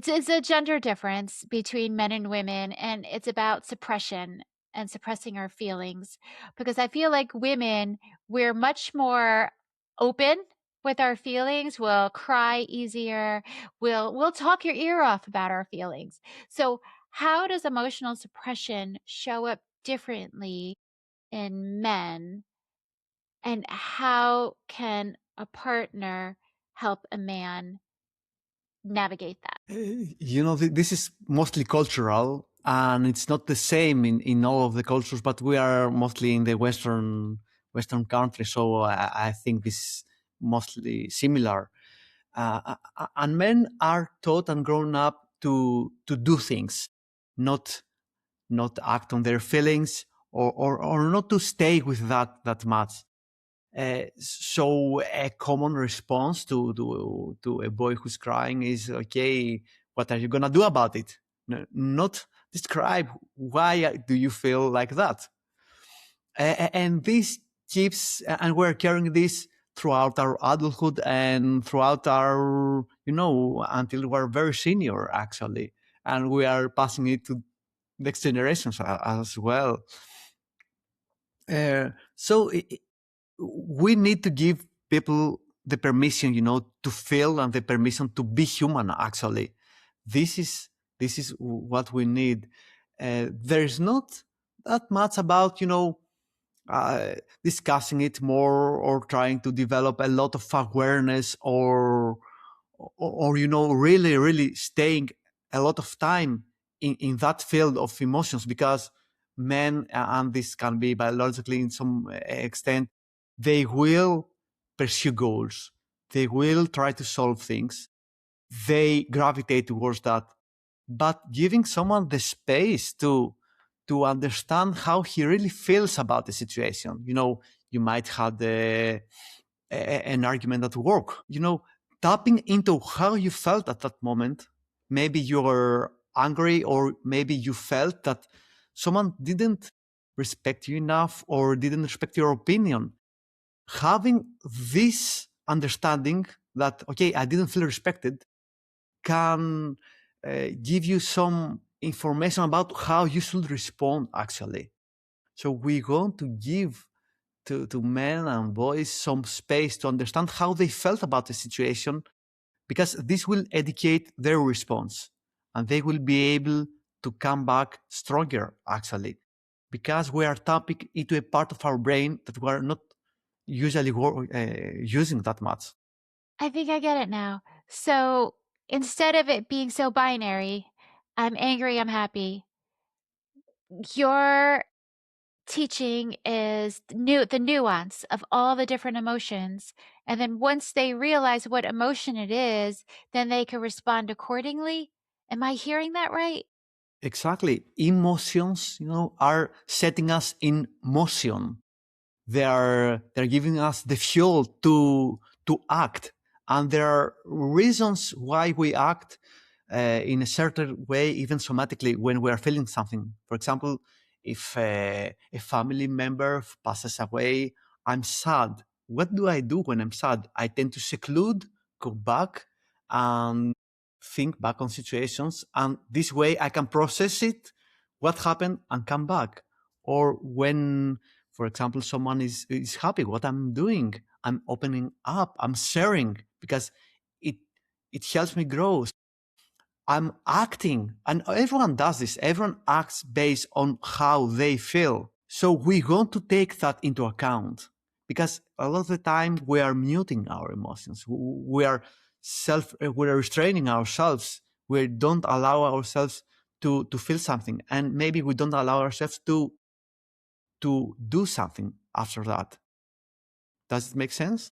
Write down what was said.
It's a gender difference between men and women, and it's about suppression and suppressing our feelings, because I feel like women, we're much more open with our feelings, we'll cry easier, we'll talk your ear off about our feelings. So, how does emotional suppression show up differently in men, and how can a partner help a man navigate that? This is mostly cultural, and it's not the same in all of the cultures. But we are mostly in the Western countries, so I think this is mostly similar. And men are taught and grown up to do things, not not act on their feelings, or not to stay with that much. So a common response to a boy who's crying is, okay, what are you gonna do about it? Not describe why do you feel like that. And this keeps, and we're carrying this throughout our adulthood and throughout our, until we're very senior actually, and we are passing it to next generations as well. So we need to give people the permission, to feel, and the permission to be human. Actually, this is what we need. There's not that much about discussing it more, or trying to develop a lot of awareness, or really staying a lot of time in that field of emotions, because men, and this can be biologically in some extent, they will pursue goals, they will try to solve things, they gravitate towards that. But giving someone the space to understand how he really feels about the situation, you might have an argument at work, tapping into how you felt at that moment. Maybe you're angry, or maybe you felt that someone didn't respect you enough, or didn't respect your opinion. Having this understanding that, okay, I didn't feel respected, can give you some information about how you should respond actually. So we're going to give to men and boys some space to understand how they felt about the situation, because this will educate their response, and they will be able to come back stronger actually, because we are tapping into a part of our brain that we are not usually using that much. I think I get it now. So instead of it being so binary, I'm angry, I'm happy, your teaching is the nuance of all the different emotions. And then once they realize what emotion it is, then they can respond accordingly. Am I hearing that right? Exactly. Emotions, are setting us in motion. They're giving us the fuel to act, and there are reasons why we act in a certain way, even somatically, when we are feeling something. For example, if a family member passes away, I'm sad. What do I do when I'm sad? I tend to seclude, go back, and think back on situations, and this way I can process it, what happened, and come back. Or when, for example, someone is happy, what I'm doing, I'm opening up, I'm sharing, because it it helps me grow. I'm acting, and everyone does this. Everyone acts based on how they feel. So we're going to take that into account, because a lot of the time we are muting our emotions. We are restraining ourselves. We don't allow ourselves to feel something, and maybe we don't allow ourselves to do something after that. Does it make sense?